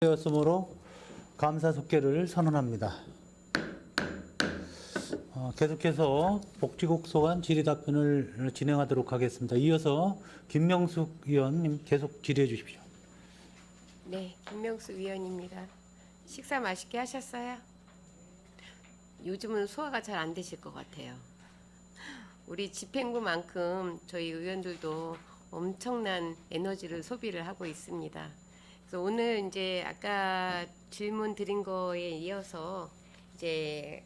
되었으므로 감사 속계를 선언합니다. 계속해서 복지국 소관 질의 답변을 진행하도록 하겠습니다. 이어서 김명숙 의원님 계속 질의해 주십시오. 네, 김명수 위원입니다. 식사 맛있게 하셨어요? 요즘은 소화가 잘 안 되실 것 같아요. 우리 집행부만큼 저희 의원들도 엄청난 에너지를 소비를 하고 있습니다. 그래서 오늘 이제 아까 질문 드린 거에 이어서 이제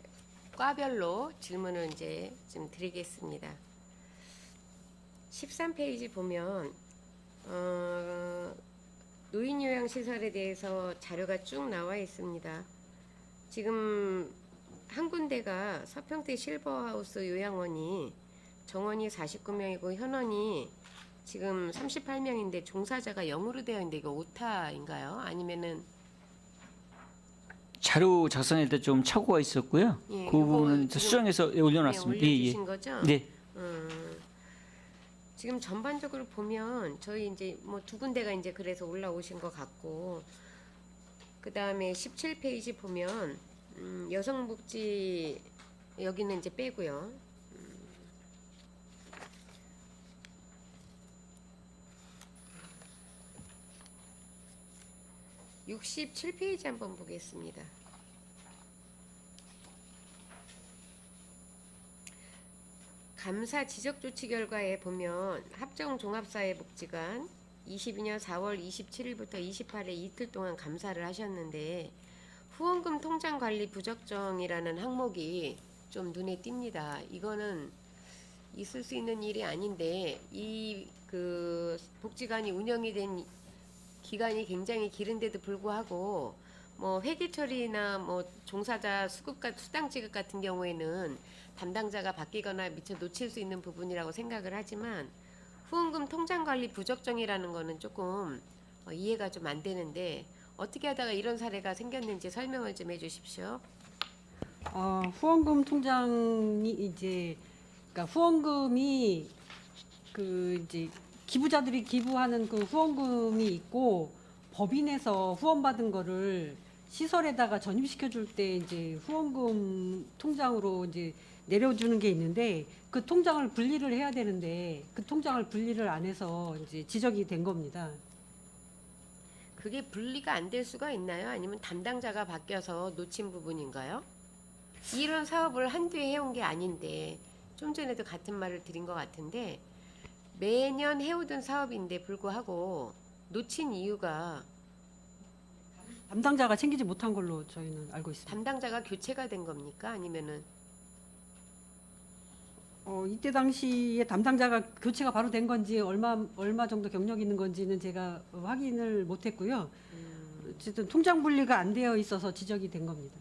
과별로 질문을 이제 좀 드리겠습니다. 13페이지 보면 노인요양시설에 대해서 자료가 쭉 나와 있습니다. 지금 한 군데가 서평택 실버하우스 요양원이 정원이 49명이고 현원이 지금 38명인데 종사자가 0으로 되어 있는데 이거 오타인가요? 아니면은 자료 작성할 때 좀 착오가 있었고요. 예, 그 부분은 지금 수정해서 올려놨습니다. 네, 올려주신 거죠? 네. 지금 전반적으로 보면 저희 이제 뭐 두 군데가 이제 그래서 올라오신 것 같고, 그 다음에 17페이지 보면 여성복지 여기는 이제 빼고요. 67페이지 한번 보겠습니다. 감사 지적 조치 결과에 보면 합정종합사회복지관 22년 4월 27일부터 28일 이틀 동안 감사를 하셨는데 후원금 통장 관리 부적정이라는 항목이 좀 눈에 띕니다. 이거는 있을 수 있는 일이 아닌데 이 그 복지관이 운영이 된 기간이 굉장히 길은데도 불구하고 뭐 회계 처리나 뭐 종사자 수당 지급 같은 경우에는 담당자가 바뀌거나 미처 놓칠 수 있는 부분이라고 생각을 하지만 후원금 통장 관리 부적정이라는 거는 조금 이해가 좀 안 되는데 어떻게 하다가 이런 사례가 생겼는지 설명을 좀 해주십시오. 후원금 통장이 그러니까 후원금이 이제 기부자들이 기부하는 그 후원금이 있고 법인에서 후원받은 거를 시설에다가 전입시켜 줄 때 이제 후원금 통장으로 이제 내려주는 게 있는데 그 통장을 분리를 해야 되는데 그 통장을 분리를 안 해서 이제 지적이 된 겁니다. 그게 분리가 안 될 수가 있나요? 아니면 담당자가 바뀌어서 놓친 부분인가요? 이런 사업을 한두 해 해온 게 아닌데 좀 전에도 같은 말을 드린 것 같은데 매년 해오던 사업인데 불구하고 놓친 이유가 담당자가 챙기지 못한 걸로 저희는 알고 있습니다. 담당자가 교체가 된 겁니까? 아니면은 이때 당시에 담당자가 교체가 바로 된 건지 얼마 정도 경력이 있는 건지는 제가 확인을 못했고요. 어쨌든 통장 분리가 안 되어 있어서 지적이 된 겁니다.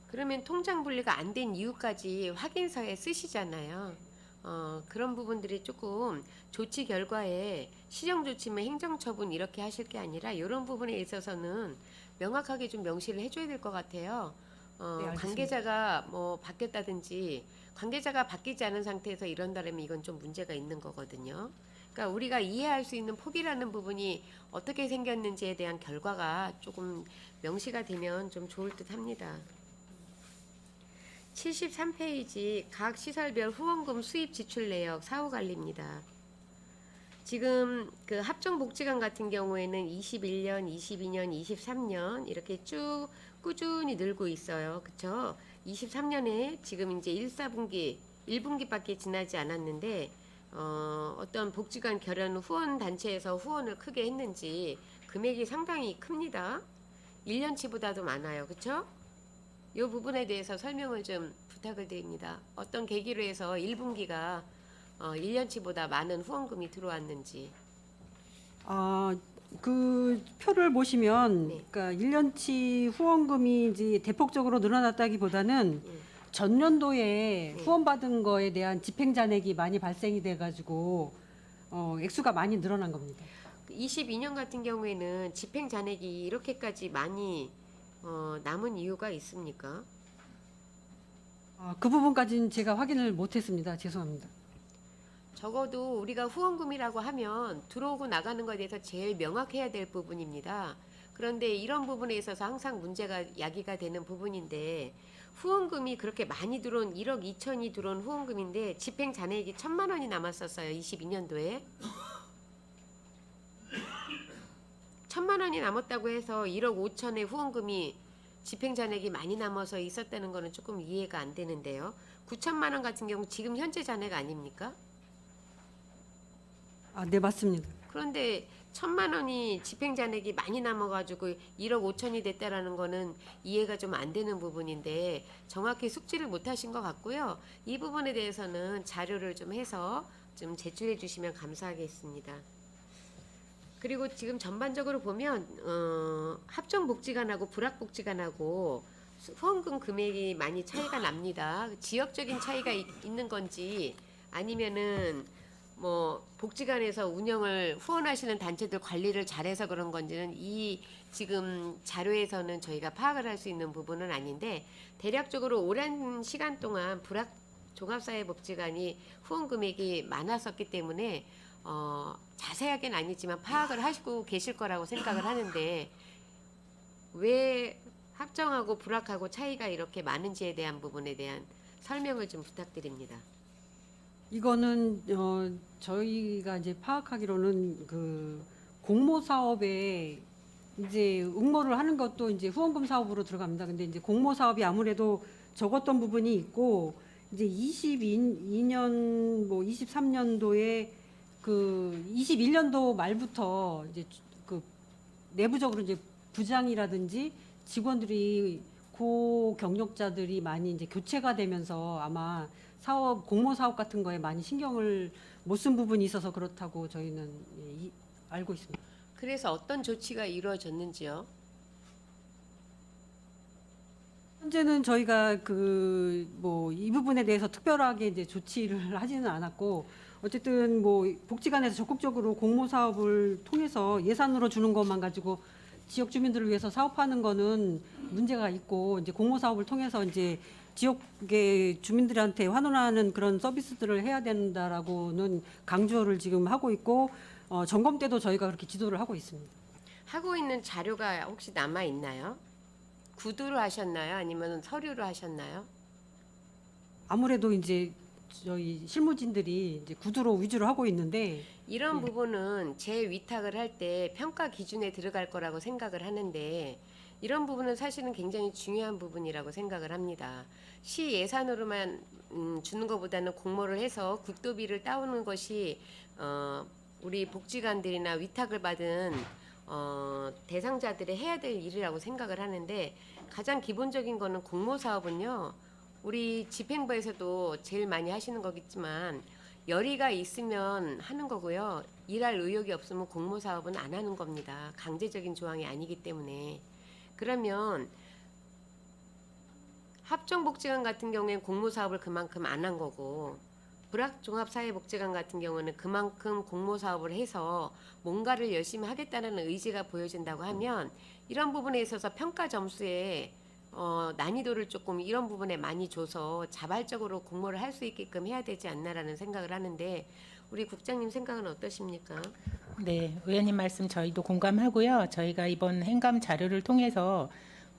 그러면 통장 분리가 안 된 이유까지 확인서에 쓰시잖아요. 그런 부분들이 조금 조치 결과에 시정조치면 행정처분 이렇게 하실 게 아니라 이런 부분에 있어서는 명확하게 좀 명시를 해줘야 될 것 같아요. 네, 알겠습니다. 관계자가 뭐 바뀌었다든지 관계자가 바뀌지 않은 상태에서 이런다면 이건 좀 문제가 있는 거거든요. 그러니까 우리가 이해할 수 있는 폭이라는 부분이 어떻게 생겼는지에 대한 결과가 조금 명시가 되면 좀 좋을 듯 합니다. 73페이지 각 시설별 후원금 수입 지출 내역 사후 관리입니다. 지금 그 합정복지관 같은 경우에는 21년, 22년, 23년 이렇게 쭉 꾸준히 늘고 있어요. 그쵸? 23년에 지금 이제 1사분기, 1분기밖에 지나지 않았는데 어떤 복지관 결연 후원 단체에서 후원을 크게 했는지 금액이 상당히 큽니다. 1년치보다도 많아요. 그쵸? 이 부분에 대해서 설명을 좀 부탁을 드립니다. 어떤 계기로 해서 1분기가 1년치보다 많은 후원금이 들어왔는지. 그 표를 보시면 네. 그러니까 1년치 후원금이 이제 대폭적으로 늘어났다기보다는 전년도에 후원받은 거에 대한 집행잔액이 많이 발생이 돼가지고 액수가 많이 늘어난 겁니다. 22년 같은 경우에는 집행 잔액이 이렇게까지 많이 남은 이유가 있습니까? 그 부분까지는 제가 확인을 못했습니다. 죄송합니다. 적어도 우리가 후원금이라고 하면 들어오고 나가는 것에 대해서 제일 명확해야 될 부분입니다. 그런데 이런 부분에 있어서 항상 문제가 야기가 되는 부분인데 후원금이 그렇게 많이 들어온 1억 2천이 들어온 후원금인데 집행 잔액이 1,000만 원이 남았었어요. 22년도에. 1,000만 원이 남았다고 해서 1억 5천의 후원금이 집행 잔액이 많이 남아서 있었다는 거는 조금 이해가 안 되는데요. 9천만 원 같은 경우 지금 현재 잔액 아닙니까? 아, 네, 맞습니다. 그런데 1,000만 원이 집행 잔액이 많이 남아가지고 1억 5천이 됐다라는 거는 이해가 좀 안 되는 부분인데 정확히 숙지를 못 하신 것 같고요. 이 부분에 대해서는 자료를 좀 해서 좀 제출해 주시면 감사하겠습니다. 그리고 지금 전반적으로 보면 합정복지관하고 불합복지관하고 후원금 금액이 많이 차이가 납니다. 지역적인 차이가 있는 건지 아니면은 뭐 복지관에서 운영을 후원하시는 단체들 관리를 잘해서 그런 건지는 이 지금 자료에서는 저희가 파악을 할 수 있는 부분은 아닌데 대략적으로 오랜 시간 동안 종합사회복지관이 후원 금액이 많았었기 때문에 자세하게는 아니지만 파악을 하시고 계실 거라고 생각을 하는데 왜 합정하고 불합하고 차이가 이렇게 많은지에 대한 부분에 대한 설명을 좀 부탁드립니다. 이거는 저희가 이제 파악하기로는 그 공모 사업에 이제 응모를 하는 것도 이제 후원금 사업으로 들어갑니다. 근데 이제 공모 사업이 아무래도 적었던 부분이 있고 이제 22년 뭐 23년도에 그 21년도 말부터 이제 그 내부적으로 이제 부장이라든지 직원들이 고경력자들이 많이 이제 교체가 되면서 아마 사업 공모 사업 같은 거에 많이 신경을 못 쓴 부분이 있어서 그렇다고 저희는 알고 있습니다. 그래서 어떤 조치가 이루어졌는지요? 현재는 저희가 그 뭐 이 부분에 대해서 특별하게 이제 조치를 하지는 않았고 어쨌든 뭐 복지관에서 적극적으로 공모 사업을 통해서 예산으로 주는 것만 가지고 지역 주민들을 위해서 사업하는 거는 문제가 있고 이제 공모 사업을 통해서 이제 지역의 주민들한테 환원하는 그런 서비스들을 해야 된다라고는 강조를 지금 하고 있고 점검 때도 저희가 그렇게 지도를 하고 있습니다. 하고 있는 자료가 혹시 남아 있나요? 구두로 하셨나요? 아니면 서류로 하셨나요? 아무래도 이제 저희 실무진들이 이제 구두로 위주로 하고 있는데 이런 부분은 재 위탁을 할 때 평가 기준에 들어갈 거라고 생각을 하는데 이런 부분은 사실은 굉장히 중요한 부분이라고 생각을 합니다. 시 예산으로만 주는 것보다는 공모를 해서 국도비를 따오는 것이 우리 복지관들이나 위탁을 받은 대상자들이 해야 될 일이라고 생각을 하는데 가장 기본적인 거는 공모 사업은요. 우리 집행부에서도 제일 많이 하시는 거겠지만 열의가 있으면 하는 거고요. 일할 의욕이 없으면 공모 사업은 안 하는 겁니다. 강제적인 조항이 아니기 때문에. 그러면 합정복지관 같은 경우에는 공모 사업을 그만큼 안 한 거고 불합종합사회복지관 같은 경우는 그만큼 공모 사업을 해서 뭔가를 열심히 하겠다는 의지가 보여진다고 하면 이런 부분에 있어서 평가 점수에 난이도를 조금 이런 부분에 많이 줘서 자발적으로 공모를 할 수 있게끔 해야 되지 않나라는 생각을 하는데 우리 국장님 생각은 어떠십니까? 네, 의원님 말씀 저희도 공감하고요. 저희가 이번 행감 자료를 통해서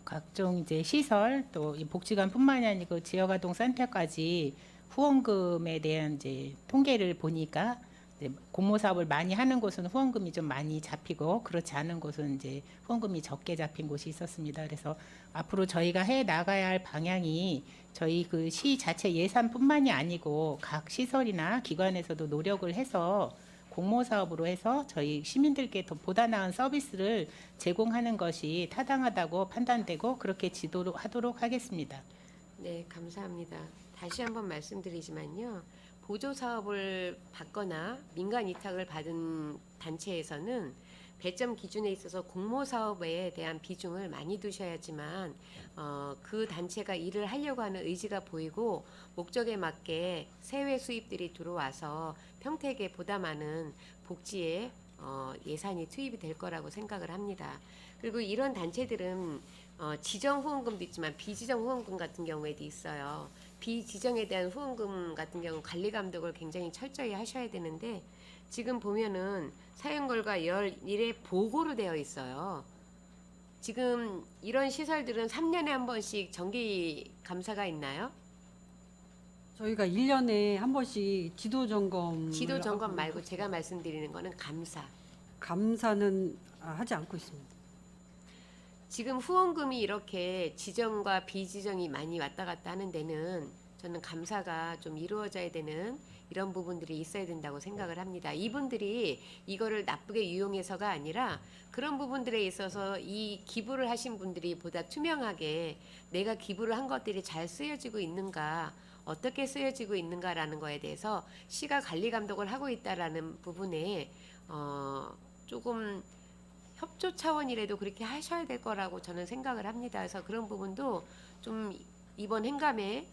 각종 이제 시설 또 이 복지관뿐만이 아니고 지역아동 센터까지 후원금에 대한 이제 통계를 보니까 이제 공모 사업을 많이 하는 곳은 후원금이 좀 많이 잡히고 그렇지 않은 곳은 이제 후원금이 적게 잡힌 곳이 있었습니다. 그래서 앞으로 저희가 해 나가야 할 방향이 저희 그 시 자체 예산뿐만이 아니고 각 시설이나 기관에서도 노력을 해서 공모 사업으로 해서 저희 시민들께 더 보다 나은 서비스를 제공하는 것이 타당하다고 판단되고 그렇게 지도를 하도록 하겠습니다. 네, 감사합니다. 다시 한번 말씀드리지만요. 보조 사업을 받거나 민간 위탁을 받은 단체에서는 배점 기준에 있어서 공모 사업에 대한 비중을 많이 두셔야지만 그 단체가 일을 하려고 하는 의지가 보이고 목적에 맞게 세외 수입들이 들어와서 평택에 보다 많은 복지에 예산이 투입이 될 거라고 생각을 합니다. 그리고 이런 단체들은 지정 후원금도 있지만 비지정 후원금 같은 경우에도 있어요. 비지정에 대한 후원금 같은 경우 관리 감독을 굉장히 철저히 하셔야 되는데 지금 보면은 사용 결과 11에 보고로 되어 있어요. 지금 이런 시설들은 3년에 한 번씩 정기 감사가 있나요? 저희가 1년에 한 번씩 지도 점검 지도 점검 말고 제가 말씀드리는 거는 감사. 감사는 하지 않고 있습니다. 지금 후원금이 이렇게 지정과 비지정이 많이 왔다 갔다 하는 데는 저는 감사가 좀 이루어져야 되는 이런 부분들이 있어야 된다고 생각을 합니다. 이분들이 이거를 나쁘게 유용해서가 아니라 그런 부분들에 있어서 이 기부를 하신 분들이 보다 투명하게 내가 기부를 한 것들이 잘 쓰여지고 있는가, 어떻게 쓰여지고 있는가라는 거에 대해서 시가 관리 감독을 하고 있다라는 부분에 조금 협조 차원이라도 그렇게 하셔야 될 거라고 저는 생각을 합니다. 그래서 그런 부분도 좀 이번 행감에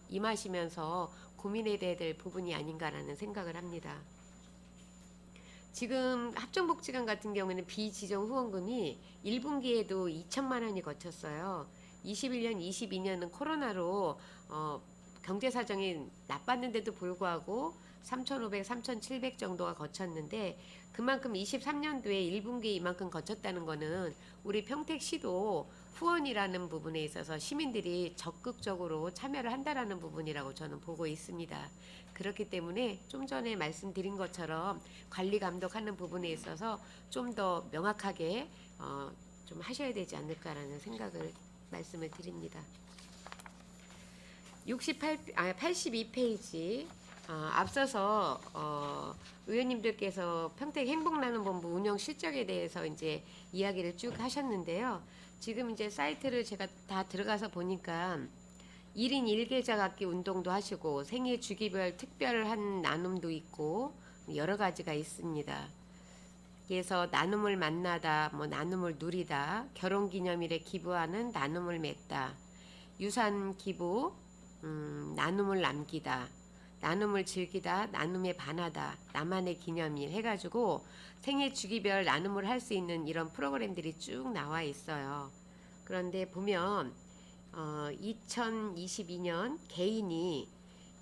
임하시면서 고민해야 될 부분이 아닌가라는 생각을 합니다. 지금 합정복지관 같은 경우에는 비지정 후원금이 1분기에도 2천만 원이 거쳤어요. 21년, 22년은 코로나로 경제 사정이 나빴는데도 불구하고 3,500, 3,700 정도가 거쳤는데 그만큼 23년도에 1분기에 이만큼 거쳤다는 거는 우리 평택시도 후원이라는 부분에 있어서 시민들이 적극적으로 참여를 한다라는 부분이라고 저는 보고 있습니다. 그렇기 때문에 좀 전에 말씀드린 것처럼 관리 감독하는 부분에 있어서 좀 더 명확하게 좀 하셔야 되지 않을까라는 생각을 말씀을 드립니다. 82페이지 앞서서 의원님들께서 평택 행복나눔본부 운영 실적에 대해서 이제 이야기를 쭉 하셨는데요. 지금 이제 사이트를 제가 다 들어가서 보니까 1인 1계좌 갖기 운동도 하시고 생애 주기별 특별한 나눔도 있고 여러 가지가 있습니다. 그래서 나눔을 만나다, 뭐 나눔을 누리다, 결혼기념일에 기부하는 나눔을 맺다, 유산 기부, 나눔을 남기다, 나눔을 즐기다, 나눔에 반하다, 나만의 기념일 해가지고 생애 주기별 나눔을 할 수 있는 이런 프로그램들이 쭉 나와 있어요. 그런데 보면 2022년 개인이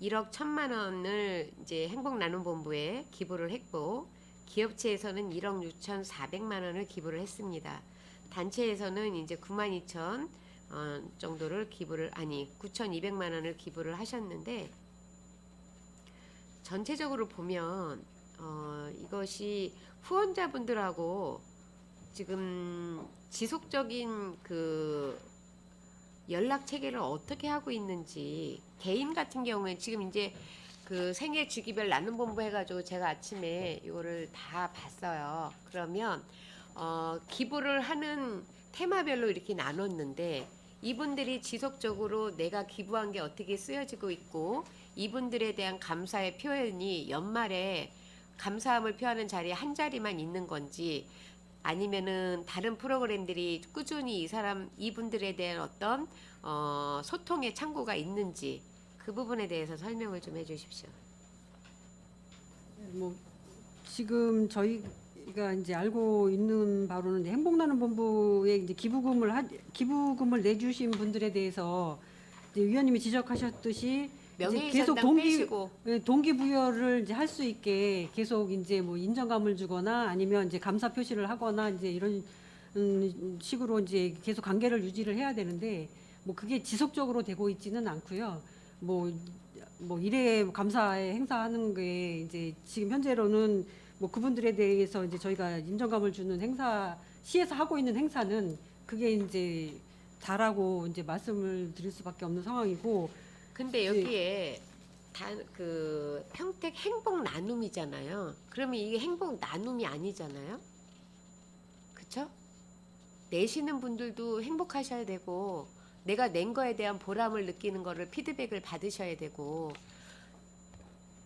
1억 1천만 원을 이제 행복나눔본부에 기부를 했고 기업체에서는 1억 6,400만 원을 기부를 했습니다. 단체에서는 이제 92,000 정도를 9,200만 원을 기부를 하셨는데 전체적으로 보면 이것이 후원자분들하고 지금 지속적인 그 연락 체계를 어떻게 하고 있는지 개인 같은 경우에 지금 이제 그 생애 주기별 나눔본부 해가지고 제가 아침에 이거를 다 봤어요. 그러면 기부를 하는 테마별로 이렇게 나눴는데 이분들이 지속적으로 내가 기부한 게 어떻게 쓰여지고 있고 이분들에 대한 감사의 표현이 연말에 감사함을 표하는 자리에 한 자리만 있는 건지 아니면은 다른 프로그램들이 꾸준히 이분들에 대한 어떤 소통의 창구가 있는지 그 부분에 대해서 설명을 좀 해주십시오. 뭐 지금 저희가 이제 알고 있는 바로는 이제 행복나눔본부에 이제 기부금을 내주신 분들에 대해서 이제 위원님이 지적하셨듯이 이제 계속 명예훼손당 빼시고 동기부여를 이제 할 수 있게 계속 이제 뭐 인정감을 주거나 아니면 이제 감사 표시를 하거나 이제 이런 식으로 이제 계속 관계를 유지를 해야 되는데 뭐 그게 지속적으로 되고 있지는 않고요. 뭐 일회 감사에 행사하는 게 이제 지금 현재로는 뭐 그분들에 대해서 이제 저희가 인정감을 주는 행사 시에서 하고 있는 행사는 그게 이제 다라고 이제 말씀을 드릴 수밖에 없는 상황이고. 근데 여기에 그 평택 행복 나눔이잖아요. 그러면 이게 행복 나눔이 아니잖아요. 그쵸? 내시는 분들도 행복하셔야 되고 내가 낸 거에 대한 보람을 느끼는 거를 피드백을 받으셔야 되고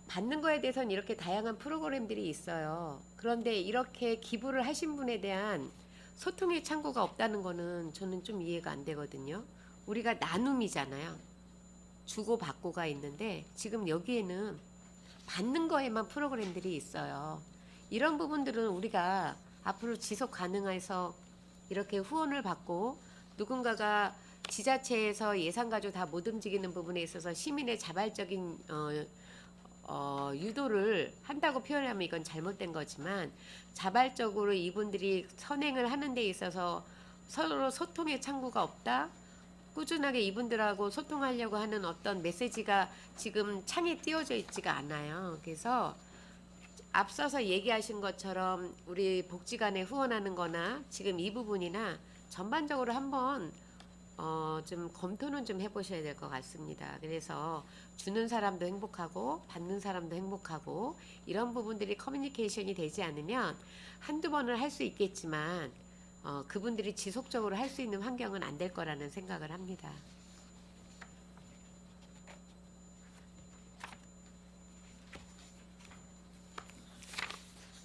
받는 거에 대해서는 이렇게 다양한 프로그램들이 있어요. 그런데 이렇게 기부를 하신 분에 대한 소통의 창구가 없다는 거는 저는 좀 이해가 안 되거든요. 우리가 나눔이잖아요. 주고받고가 있는데 지금 여기에는 받는 거에만 프로그램들이 있어요. 이런 부분들은 우리가 앞으로 지속 가능해서 이렇게 후원을 받고 누군가가 지자체에서 예산 가지고 다 못 움직이는 부분에 있어서 시민의 자발적인 유도를 한다고 표현하면 이건 잘못된 거지만 자발적으로 이분들이 선행을 하는 데 있어서 서로 소통의 창구가 없다. 꾸준하게 이분들하고 소통하려고 하는 어떤 메시지가 지금 창에 띄워져 있지가 않아요. 그래서 앞서서 얘기하신 것처럼 우리 복지관에 후원하는 거나 지금 이 부분이나 전반적으로 한번 좀 검토는 좀 해보셔야 될 것 같습니다. 그래서 주는 사람도 행복하고 받는 사람도 행복하고 이런 부분들이 커뮤니케이션이 되지 않으면 한두 번을 할 수 있겠지만 그분들이 지속적으로 할 수 있는 환경은 안 될 거라는 생각을 합니다.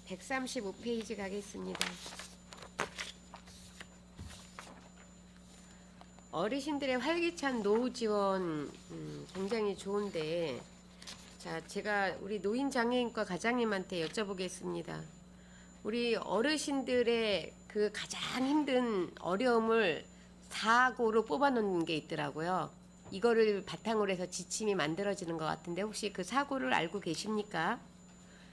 (135페이지) 가겠습니다. 어르신들의 활기찬 노후 지원 굉장히 좋은데, 자, 제가 우리 노인장애인과 과장님한테 여쭤보겠습니다. 우리 어르신들의 그 가장 힘든 어려움을 사고로 뽑아놓는 게 있더라고요. 이거를 바탕으로 해서 지침이 만들어지는 것 같은데 혹시 그 사고를 알고 계십니까?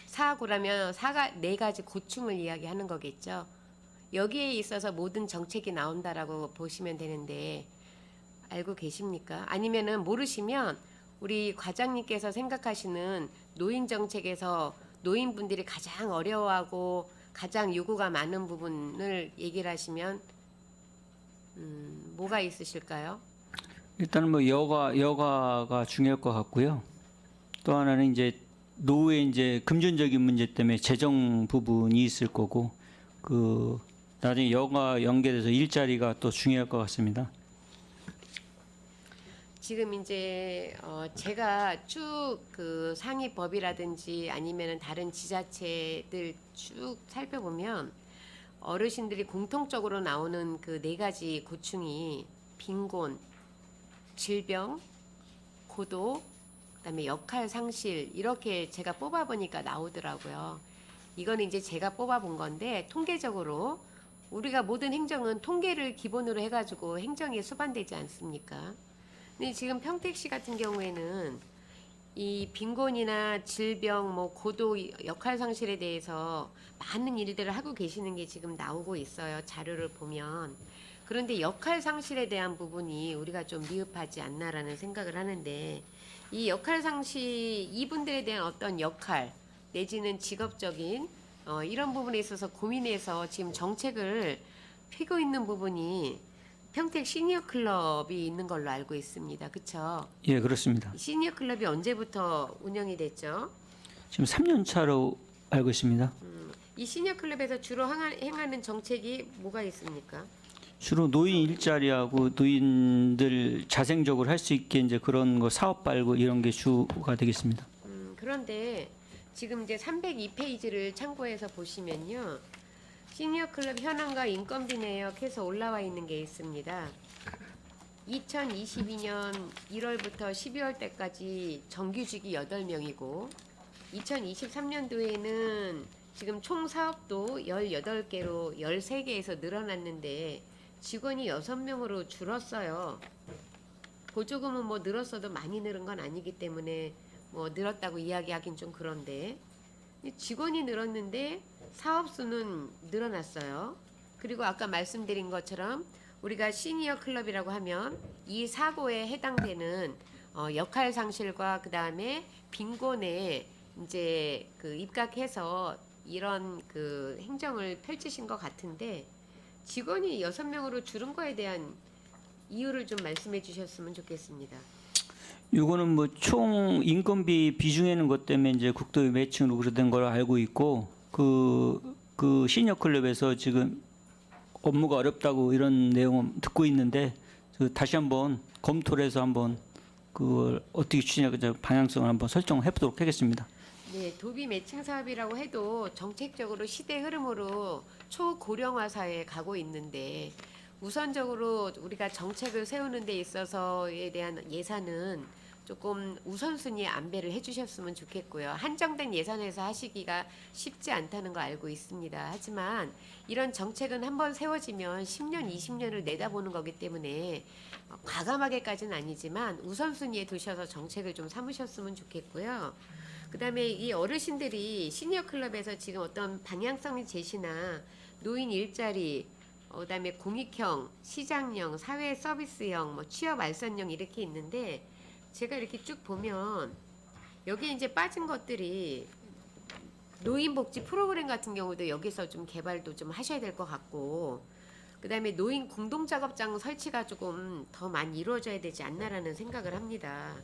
사고라면 네 가지 고충을 이야기하는 거겠죠. 여기에 있어서 모든 정책이 나온다라고 보시면 되는데 알고 계십니까? 아니면은 모르시면 우리 과장님께서 생각하시는 노인 정책에서 노인분들이 가장 어려워하고 가장 요구가 많은 부분을 얘기를 하시면 뭐가 있으실까요? 일단은 뭐 여가가 중요할 것 같고요. 또 하나는 이제 노후의 이제 금전적인 문제 때문에 재정 부분이 있을 거고, 그 나중에 여가 연계돼서 일자리가 또 중요할 것 같습니다. 지금 이제 제가 쭉 그 상위법이라든지 아니면은 다른 지자체들 쭉 살펴보면 어르신들이 공통적으로 나오는 그 네 가지 고충이 빈곤, 질병, 고도, 그다음에 역할 상실 이렇게 제가 뽑아보니까 나오더라고요. 이거는 이제 제가 뽑아본 건데 통계적으로 우리가 모든 행정은 통계를 기본으로 해가지고 행정이 수반되지 않습니까? 근데 지금 평택시 같은 경우에는 이 빈곤이나 질병, 뭐 고도, 역할 상실에 대해서 많은 일들을 하고 계시는 게 지금 나오고 있어요. 자료를 보면. 그런데 역할 상실에 대한 부분이 우리가 좀 미흡하지 않나라는 생각을 하는데, 이 역할 상실, 이분들에 대한 어떤 역할 내지는 직업적인 이런 부분에 있어서 고민해서 지금 정책을 펴고 있는 부분이 평택 시니어 클럽이 있는 걸로 알고 있습니다. 그렇죠? 예, 그렇습니다. 시니어 클럽이 언제부터 운영이 됐죠? 지금 3년 차로 알고 있습니다. 이 시니어 클럽에서 주로 행하는 정책이 뭐가 있습니까? 주로 노인 일자리하고 노인들 자생적으로 할 수 있게 이제 그런 거 사업 발굴 이런 게 주가 되겠습니다. 그런데 지금 이제 302페이지를 참고해서 보시면요. 시니어 클럽 현황과 인건비 내역해서 올라와 있는 게 있습니다. 2022년 1월부터 12월 때까지 정규직이 8명이고 2023년도에는 지금 총 사업도 18개로 13개에서 늘어났는데 직원이 6명으로 줄었어요. 보조금은 뭐 늘었어도 많이 늘은 건 아니기 때문에 뭐 늘었다고 이야기하긴 좀 그런데 직원이 늘었는데 사업 수는 늘어났어요. 그리고 아까 말씀드린 것처럼 우리가 시니어 클럽이라고 하면 이 사고에 해당되는 역할 상실과 그 다음에 빈곤에 이제 그 입각해서 이런 그 행정을 펼치신 것 같은데 직원이 6명으로 줄은 거에 대한 이유를 좀 말씀해 주셨으면 좋겠습니다. 요거는 뭐 총 인건비 비중에는 것 때문에 이제 국토의 매칭으로 그렇된 걸 알고 있고, 그 시니어 클럽에서 지금 업무가 어렵다고 이런 내용을 듣고 있는데 다시 한번 검토를 해서 한번 그걸 어떻게 추진할까 방향성을 한번 설정해 보도록 하겠습니다. 네, 도비 매칭 사업이라고 해도 정책적으로 시대 흐름으로 초고령화 사회에 가고 있는데 우선적으로 우리가 정책을 세우는 데 있어서에 대한 예산은 조금 우선순위에 안배를 해주셨으면 좋겠고요. 한정된 예산에서 하시기가 쉽지 않다는 거 알고 있습니다. 하지만 이런 정책은 한번 세워지면 10년, 20년을 내다보는 거기 때문에 과감하게까지는 아니지만 우선순위에 두셔서 정책을 좀 삼으셨으면 좋겠고요. 그다음에 이 어르신들이 시니어 클럽에서 지금 어떤 방향성의 제시나 노인 일자리 그다음에 공익형, 시장형, 사회 서비스형, 뭐 취업 알선형 이렇게 있는데 제가 이렇게 쭉 보면 여기 이제 빠진 것들이 노인복지 프로그램 같은 경우도 여기서 좀 개발도 좀 하셔야 될 것 같고, 그다음에 노인 공동작업장 설치가 조금 더 많이 이루어져야 되지 않나라는 생각을 합니다.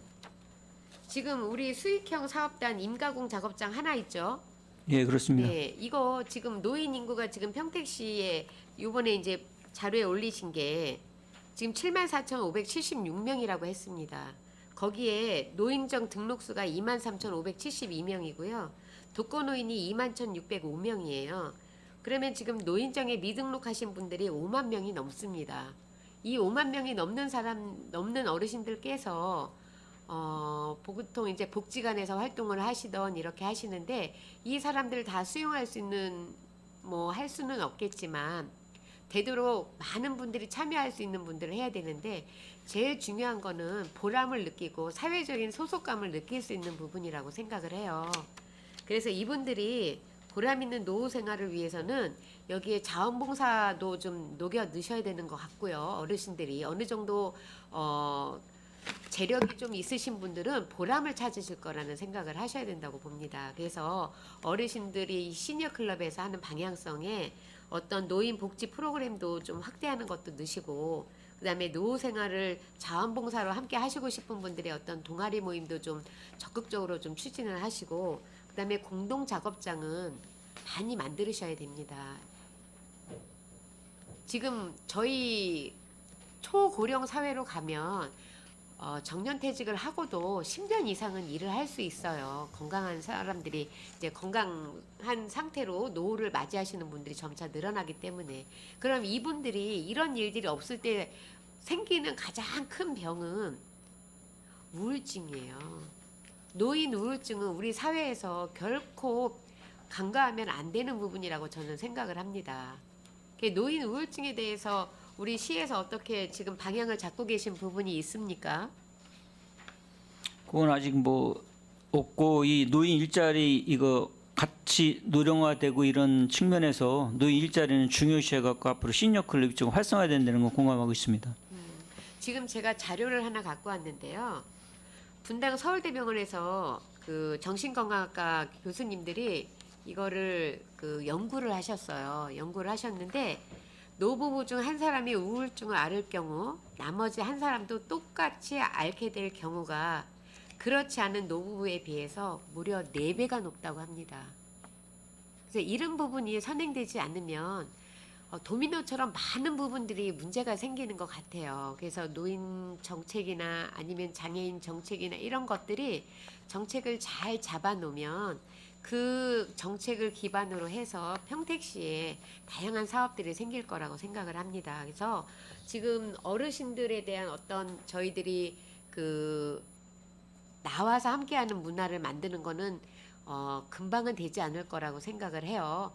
지금 우리 수익형 사업단 임가공 작업장 하나 있죠? 예, 그렇습니다. 네, 이거 지금 노인 인구가 지금 평택시에 요번에 이제 자료에 올리신 게 지금 74,576명이라고 했습니다. 거기에 노인정 등록수가 23,572명이고요. 독거노인이 21,605명이에요. 그러면 지금 노인정에 미등록하신 분들이 5만 명이 넘습니다. 이 5만 명이 넘는 어르신들께서 보통 이제 복지관에서 활동을 하시던 이렇게 하시는데, 이 사람들 다 수용할 수 있는 뭐 할 수는 없겠지만 되도록 많은 분들이 참여할 수 있는 분들을 해야 되는데, 제일 중요한 거는 보람을 느끼고 사회적인 소속감을 느낄 수 있는 부분이라고 생각을 해요. 그래서 이분들이 보람 있는 노후 생활을 위해서는 여기에 자원봉사도 좀 녹여 넣으셔야 되는 것 같고요. 어르신들이 어느 정도 재력이 좀 있으신 분들은 보람을 찾으실 거라는 생각을 하셔야 된다고 봅니다. 그래서 어르신들이 시니어 클럽에서 하는 방향성에 어떤 노인 복지 프로그램도 좀 확대하는 것도 넣으시고, 그다음에 노후 생활을 자원봉사로 함께 하시고 싶은 분들의 어떤 동아리 모임도 좀 적극적으로 좀 추진을 하시고, 그다음에 공동 작업장은 많이 만드셔야 됩니다. 지금 저희 초고령 사회로 가면 정년퇴직을 하고도 10년 이상은 일을 할 수 있어요. 건강한 사람들이 이제 건강한 상태로 노후를 맞이하시는 분들이 점차 늘어나기 때문에. 그럼 이분들이 이런 일들이 없을 때 생기는 가장 큰 병은 우울증이에요. 노인 우울증은 우리 사회에서 결코 간과하면 안 되는 부분이라고 저는 생각을 합니다. 노인 우울증에 대해서 우리 시에서 어떻게 지금 방향을 잡고 계신 부분이 있습니까? 그건 아직 뭐 없고, 이 노인 일자리 이거 같이 노령화되고 이런 측면에서 노인 일자리는 중요시해 갖고 앞으로 시니어 클럽이 좀 활성화된다는 거 공감하고 있습니다. 지금 제가 자료를 하나 갖고 왔는데요. 분당 서울대병원에서 그 정신건강학과 교수님들이 이거를 그 연구를 하셨어요. 연구를 하셨는데, 노부부 중 한 사람이 우울증을 앓을 경우 나머지 한 사람도 똑같이 앓게 될 경우가 그렇지 않은 노부부에 비해서 무려 4배가 높다고 합니다. 그래서 이런 부분이 선행되지 않으면 도미노처럼 많은 부분들이 문제가 생기는 것 같아요. 그래서 노인 정책이나 아니면 장애인 정책이나 이런 것들이 정책을 잘 잡아놓으면 그 정책을 기반으로 해서 평택시에 다양한 사업들이 생길 거라고 생각을 합니다. 그래서 지금 어르신들에 대한 어떤 저희들이 그 나와서 함께하는 문화를 만드는 거는 금방은 되지 않을 거라고 생각을 해요.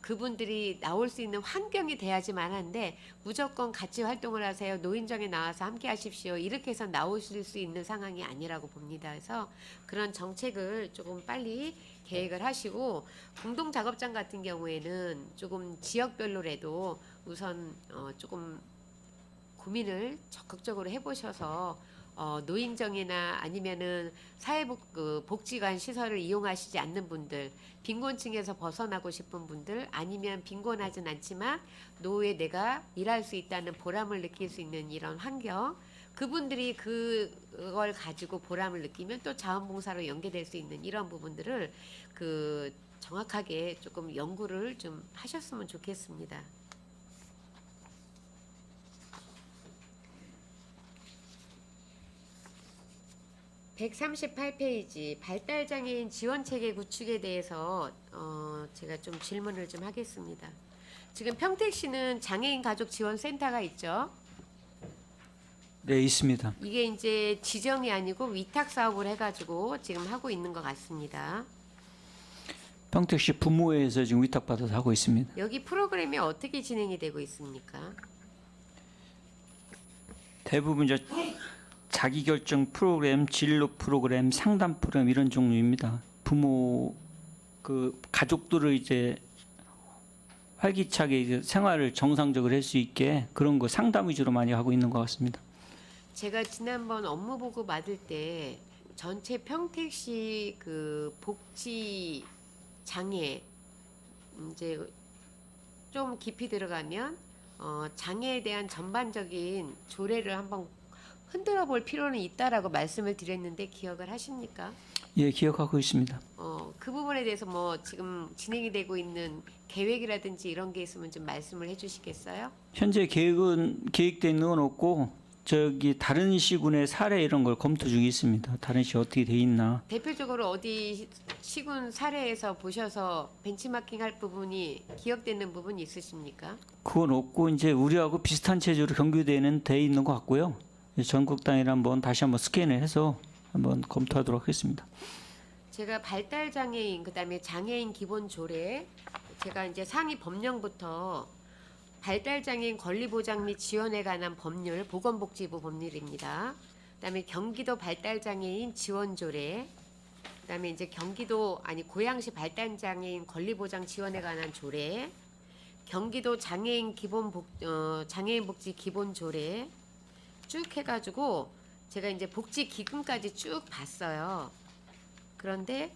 그분들이 나올 수 있는 환경이 돼야지만 하는데, 무조건 같이 활동을 하세요, 노인정에 나와서 함께 하십시오, 이렇게 해서 나오실 수 있는 상황이 아니라고 봅니다. 그래서 그런 정책을 조금 빨리 계획을 하시고, 공동작업장 같은 경우에는 조금 지역별로라도 우선 조금 고민을 적극적으로 해보셔서 노인정이나 아니면은 복지관 시설을 이용하시지 않는 분들, 빈곤층에서 벗어나고 싶은 분들, 아니면 빈곤하진 않지만 노후에 내가 일할 수 있다는 보람을 느낄 수 있는 이런 환경, 그분들이 그걸 가지고 보람을 느끼면 또 자원봉사로 연계될 수 있는 이런 부분들을 그 정확하게 조금 연구를 좀 하셨으면 좋겠습니다. (138페이지) 발달장애인 지원체계 구축에 대해서 제가 좀 질문을 좀 하겠습니다. 지금 평택시는 장애인 가족 지원센터가 있죠? 네, 있습니다. 이게 이제 지정이 아니고 위탁 사업을 해가지고 지금 하고 있는 것 같습니다. 평택시 부모회에서 지금 위탁받아서 하고 있습니다. 여기 프로그램이 어떻게 진행이 되고 있습니까? 대부분 이제 자기결정 프로그램, 진로 프로그램, 상담 프로그램 이런 종류입니다. 부모 그 가족들을 이제 활기차게 이제 생활을 정상적으로 할 수 있게 그런 거 상담 위주로 많이 하고 있는 것 같습니다. 제가 지난번 업무 보고 받을 때 전체 평택시 그 복지 장애 이제 좀 깊이 들어가면 장애에 대한 전반적인 조례를 한번 흔들어 볼 필요는 있다라고 말씀을 드렸는데 기억을 하십니까? 예, 기억하고 있습니다. 그 부분에 대해서 뭐 지금 진행이 되고 있는 계획이라든지 이런 게 있으면 좀 말씀을 해주시겠어요? 현재 계획돼 있는 건 없고 저기 다른 시군의 사례 이런 걸 검토 중에 있습니다. 다른 시 어떻게 돼 있나. 대표적으로 어디 시군 사례에서 보셔서 벤치마킹 할 부분이 기억되는 부분이 있으십니까? 그건 없고 이제 우리하고 비슷한 체제로 경규대는 돼 있는 것 같고요. 전국 단위로 한번 다시 한번 스캔을 해서 한번 검토하도록 하겠습니다. 제가 발달 장애인 그다음에 장애인 기본 조례 제가 이제 상위 법령부터 발달 장애인 권리 보장 및 지원에 관한 법률 보건복지부 법률입니다. 그다음에 경기도 발달 장애인 지원 조례 그다음에 이제 고양시 발달 장애인 권리 보장 지원에 관한 조례 경기도 장애인 장애인 복지 기본 조례 쭉 해가지고 제가 이제 복지 기금까지 쭉 봤어요. 그런데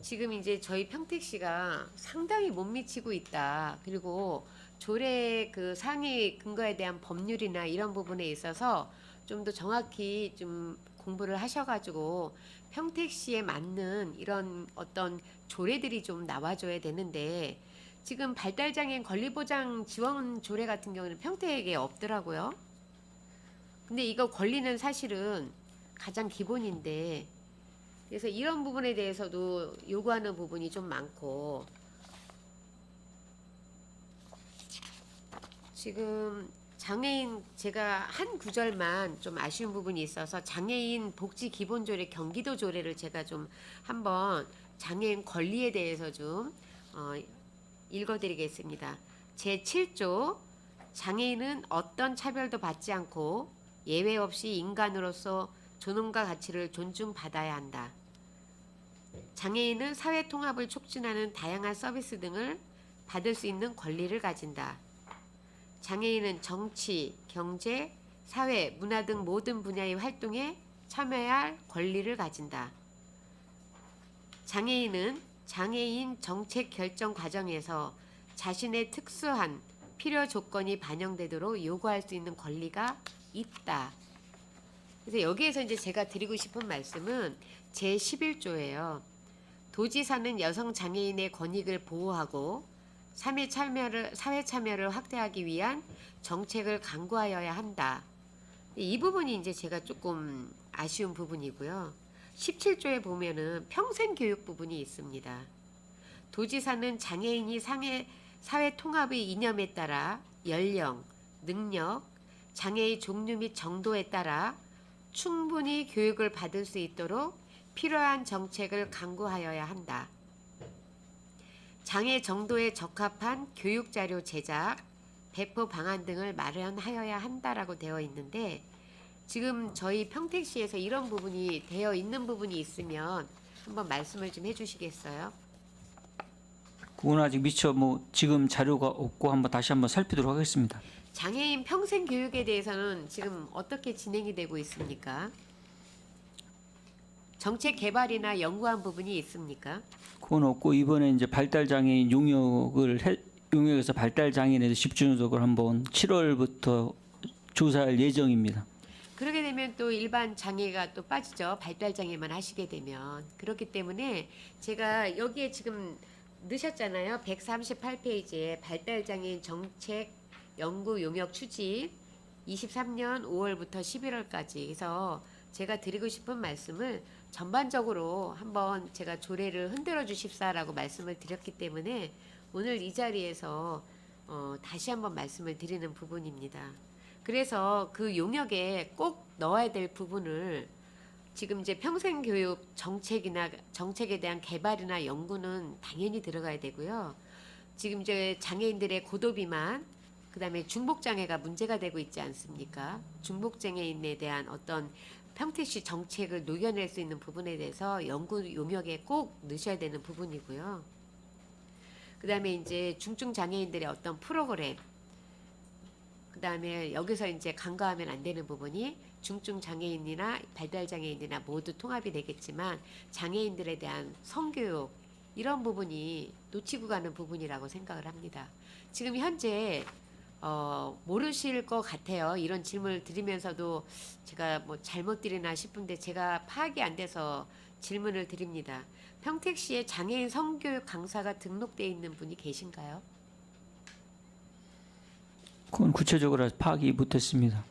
지금 이제 저희 평택시가 상당히 못 미치고 있다. 그리고 조례 그 상위 근거에 대한 법률이나 이런 부분에 있어서 좀 더 정확히 좀 공부를 하셔가지고 평택시에 맞는 이런 어떤 조례들이 좀 나와줘야 되는데 지금 발달장애인 권리보장 지원 조례 같은 경우는 평택에 없더라고요. 근데 이거 권리는 사실은 가장 기본인데 그래서 이런 부분에 대해서도 요구하는 부분이 좀 많고 지금 장애인 제가 한 구절만 좀 아쉬운 부분이 있어서 장애인 복지 기본조례 경기도 조례를 제가 좀 한번 장애인 권리에 대해서 좀 읽어드리겠습니다. 제7조 장애인은 어떤 차별도 받지 않고 예외 없이 인간으로서 존엄과 가치를 존중받아야 한다. 장애인은 사회 통합을 촉진하는 다양한 서비스 등을 받을 수 있는 권리를 가진다. 장애인은 정치, 경제, 사회, 문화 등 모든 분야의 활동에 참여해야 할 권리를 가진다. 장애인은 장애인 정책 결정 과정에서 자신의 특수한 필요 조건이 반영되도록 요구할 수 있는 권리가 있다. 그래서 여기에서 이제 제가 드리고 싶은 말씀은 제11조예요. 도지사는 여성 장애인의 권익을 보호하고 사회 참여를 확대하기 위한 정책을 강구하여야 한다. 이 부분이 이제 제가 조금 아쉬운 부분이고요. 17조에 보면은 평생교육 부분이 있습니다. 도지사는 장애인이 사회 통합의 이념에 따라 연령, 능력, 장애의 종류 및 정도에 따라 충분히 교육을 받을 수 있도록 필요한 정책을 강구하여야 한다. 장애 정도에 적합한 교육자료 제작, 배포 방안 등을 마련하여야 한다라고 되어 있는데 지금 저희 평택시에서 이런 부분이 되어 있는 부분이 있으면 한번 말씀을 좀 해주시겠어요? 그건 아직 미처 지금 자료가 없고 다시 한번 살피도록 하겠습니다. 장애인 평생 교육에 대해서는 지금 어떻게 진행이 되고 있습니까? 정책 개발이나 연구한 부분이 있습니까? 그건 없고 이번에 이제 발달 장애인 용역에서 발달 장애인에 대해서 집중적으로 한번 7월부터 조사할 예정입니다. 그러게 되면 또 일반 장애가 또 빠지죠. 발달 장애만 하시게 되면. 그렇기 때문에 제가 여기에 지금 넣으셨잖아요. 138페이지에 발달 장애인 정책 연구 용역 추진 23년 5월부터 11월까지 해서 제가 드리고 싶은 말씀을 전반적으로 한번 제가 조례를 흔들어 주십사라고 말씀을 드렸기 때문에 오늘 이 자리에서 다시 한번 말씀을 드리는 부분입니다. 그래서 그 용역에 꼭 넣어야 될 부분을 지금 이제 평생교육 정책에 대한 개발이나 연구는 당연히 들어가야 되고요. 지금 이제 장애인들의 고도비만 그다음에 중복장애가 문제가 되고 있지 않습니까? 중복장애인에 대한 어떤 평택시 정책을 녹여낼 수 있는 부분에 대해서 연구 용역에 꼭 넣으셔야 되는 부분이고요. 그다음에 이제 중증 장애인들의 어떤 프로그램, 그다음에 여기서 이제 간과하면 안 되는 부분이 중증 장애인이나 발달 장애인이나 모두 통합이 되겠지만 장애인들에 대한 성교육 이런 부분이 놓치고 가는 부분이라고 생각을 합니다. 지금 현재 모르실 것 같아요. 이런 질문을 드리면서도 제가 뭐 잘못 드리나 싶은데 제가 파악이 안 돼서 질문을 드립니다. 평택시에 장애인 성교육 강사가 등록되어 있는 분이 계신가요? 그건 구체적으로 파악이 못했습니다.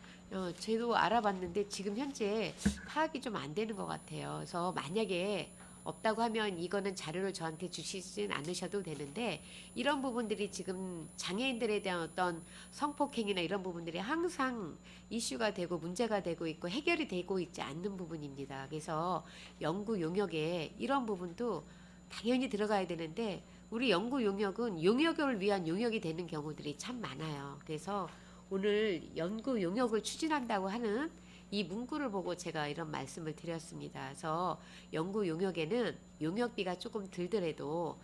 저도 알아봤는데 지금 현재 파악이 좀 안 되는 것 같아요. 그래서 만약에 없다고 하면 이거는 자료를 저한테 주시진 않으셔도 되는데 이런 부분들이 지금 장애인들에 대한 어떤 성폭행이나 이런 부분들이 항상 이슈가 되고 문제가 되고 있고 해결이 되고 있지 않는 부분입니다. 그래서 연구 용역에 이런 부분도 당연히 들어가야 되는데 우리 연구 용역은 용역을 위한 용역이 되는 경우들이 참 많아요. 그래서 오늘 연구 용역을 추진한다고 하는 이 문구를 보고 제가 이런 말씀을 드렸습니다. 그래서 연구 용역에는 용역비가 조금 들더라도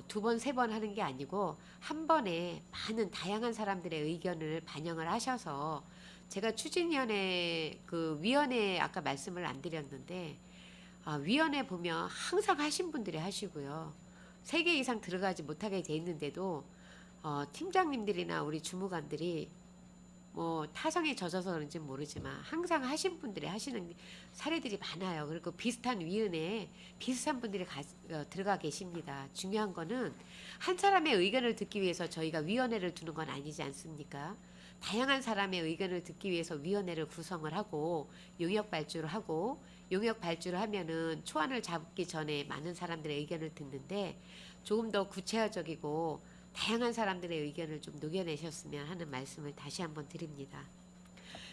두 번, 세 번 하는 게 아니고 한 번에 많은 다양한 사람들의 의견을 반영을 하셔서 제가 추진위원회 그 위원회 아까 말씀을 안 드렸는데 위원회 보면 항상 하신 분들이 하시고요. 3개 이상 들어가지 못하게 돼 있는데도 팀장님들이나 우리 주무관들이 뭐 타성에 젖어서 그런지 모르지만 항상 하신 분들이 하시는 사례들이 많아요. 그리고 비슷한 위원회에 비슷한 분들이 들어가 계십니다. 중요한 거는 한 사람의 의견을 듣기 위해서 저희가 위원회를 두는 건 아니지 않습니까? 다양한 사람의 의견을 듣기 위해서 위원회를 구성을 하고 용역 발주를 하고 용역 발주를 하면은 초안을 잡기 전에 많은 사람들의 의견을 듣는데 조금 더 구체적이고 다양한 사람들의 의견을 좀 녹여내셨으면 하는 말씀을 다시 한번 드립니다.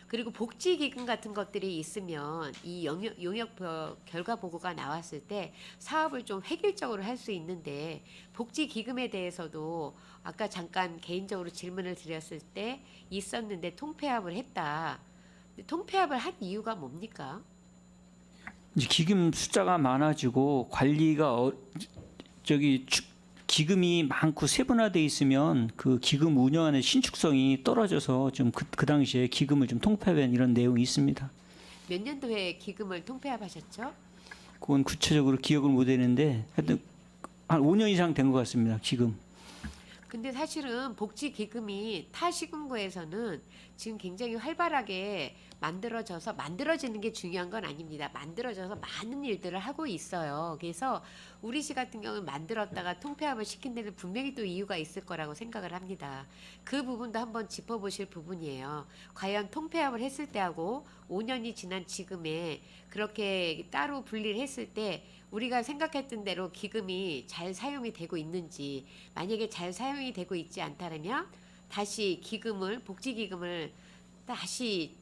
그리고 복지기금 같은 것들이 있으면 이 용역 결과 보고가 나왔을 때 사업을 좀 획일적으로 할 수 있는데 복지기금에 대해서도 아까 잠깐 개인적으로 질문을 드렸을 때 있었는데 통폐합을 했다. 통폐합을 한 이유가 뭡니까? 이제 기금 숫자가 많아지고 관리가 기금이 많고 세분화돼 있으면 그 기금 운영하는 신축성이 떨어져서 좀 그 당시에 기금을 좀 통폐합한 이런 내용이 있습니다. 몇 년도에 기금을 통폐합하셨죠? 그건 구체적으로 기억을 못 했는데 하여튼 한 5년 이상 된 것 같습니다. 기금. 근데 사실은 복지기금이 타 시군구에서는 지금 굉장히 활발하게 만들어지는 게 중요한 건 아닙니다. 만들어져서 많은 일들을 하고 있어요. 그래서 우리 시 같은 경우는 만들었다가 통폐합을 시킨 데는 분명히 또 이유가 있을 거라고 생각을 합니다. 그 부분도 한번 짚어보실 부분이에요. 과연 통폐합을 했을 때하고 5년이 지난 지금에 그렇게 따로 분리를 했을 때 우리가 생각했던 대로 기금이 잘 사용이 되고 있는지, 만약에 잘 사용이 되고 있지 않다면 다시 복지기금을 다시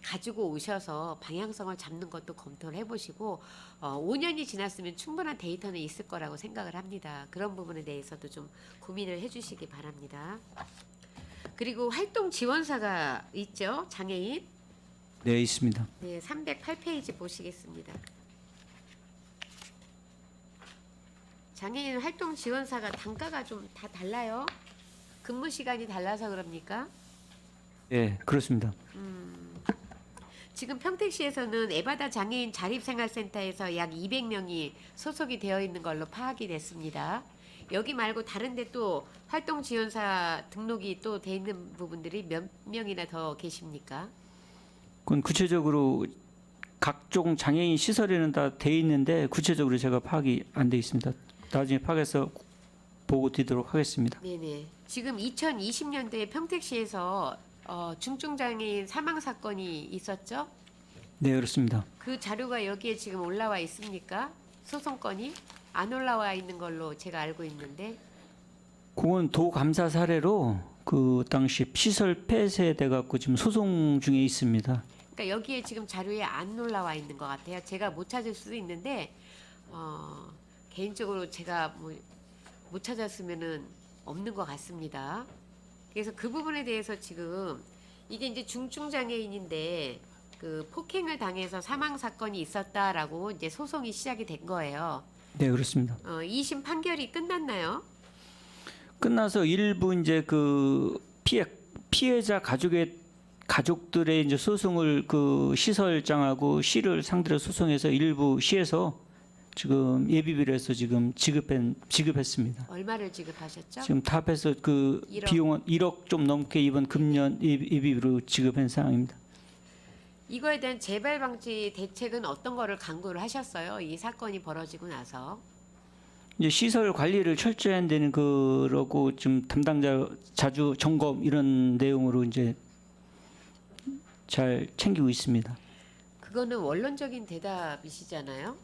가지고 오셔서 방향성을 잡는 것도 검토를 해보시고 5년이 지났으면 충분한 데이터는 있을 거라고 생각을 합니다. 그런 부분에 대해서도 좀 고민을 해주시기 바랍니다. 그리고 활동 지원사가 있죠, 장애인. 네, 있습니다. 네, 308페이지 보시겠습니다. 장애인 활동 지원사가 단가가 좀 다 달라요? 근무 시간이 달라서 그럽니까? 네, 그렇습니다. 지금 평택시에서는 에바다 장애인 자립생활센터에서 약 200명이 소속이 되어 있는 걸로 파악이 됐습니다. 여기 말고 다른 데 또 활동 지원사 등록이 또 돼 있는 부분들이 몇 명이나 더 계십니까? 그건 구체적으로 각종 장애인 시설에는 다 돼 있는데 구체적으로 제가 파악이 안 돼 있습니다. 나중에 파악해서 보고 드리도록 하겠습니다. 네네. 지금 2020년도에 평택시에서 중증장애인 사망 사건이 있었죠? 네, 그렇습니다. 그 자료가 여기에 지금 올라와 있습니까? 소송건이 안 올라와 있는 걸로 제가 알고 있는데. 그건 도 감사 사례로 그 당시 시설 폐쇄돼 갖고 지금 소송 중에 있습니다. 그러니까 여기에 지금 자료에 안 올라와 있는 것 같아요. 제가 못 찾을 수도 있는데 개인적으로 제가 못 찾았으면은 없는 것 같습니다. 그래서 그 부분에 대해서 지금 이게 이제 중증 장애인인데 그 폭행을 당해서 사망 사건이 있었다라고 이제 소송이 시작이 된 거예요. 네, 그렇습니다. 2심 판결이 끝났나요? 끝나서 일부 이제 그 피해자 가족들의 이제 소송을 그 시설장하고 시를 상대로 소송해서 일부 시에서 지금 예비비로 해서 지금 지급했습니다. 얼마를 지급하셨죠? 지금 다 합해서 그 1억. 비용은 1억 좀 넘게 이번 금년 예비비로 지급한 상황입니다. 이거에 대한 재발 방지 대책은 어떤 거를 강구를 하셨어요? 이 사건이 벌어지고 나서. 이제 시설 관리를 철저히 한다는 그러고 지금 담당자 자주 점검 이런 내용으로 이제 잘 챙기고 있습니다. 그거는 원론적인 대답이시잖아요.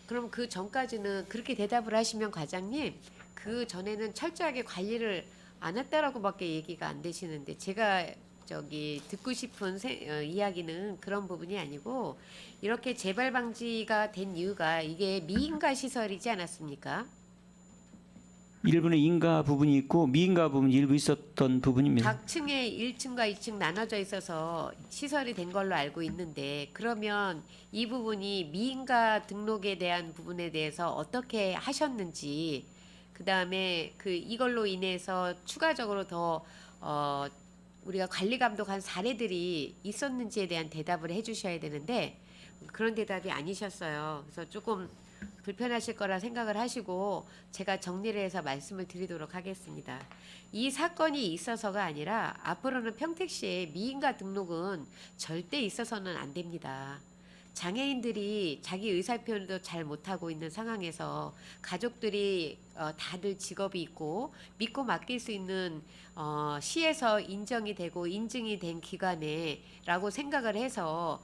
그럼 그 전까지는 그렇게 대답을 하시면 과장님 그 전에는 철저하게 관리를 안 했다라고밖에 얘기가 안 되시는데 제가 저기 듣고 싶은 이야기는 그런 부분이 아니고 이렇게 재발 방지가 된 이유가 이게 미인가 시설이지 않았습니까? 일부는 인가 부분이 있고 미인가 부분이 일부 있었던 부분입니다. 각 층에 1층과 2층 나눠져 있어서 시설이 된 걸로 알고 있는데 그러면 이 부분이 미인가 등록에 대한 부분에 대해서 어떻게 하셨는지 그다음에 그 이걸로 인해서 추가적으로 더 우리가 관리 감독한 사례들이 있었는지에 대한 대답을 해주셔야 되는데 그런 대답이 아니셨어요. 그래서 조금 불편하실 거라 생각을 하시고 제가 정리를 해서 말씀을 드리도록 하겠습니다. 이 사건이 있어서가 아니라 앞으로는 평택시에 미인가 등록은 절대 있어서는 안 됩니다. 장애인들이 자기 의사표현도 잘 못하고 있는 상황에서 가족들이 다들 직업이 있고 믿고 맡길 수 있는 시에서 인정이 되고 인증이 된 기관에라고 생각을 해서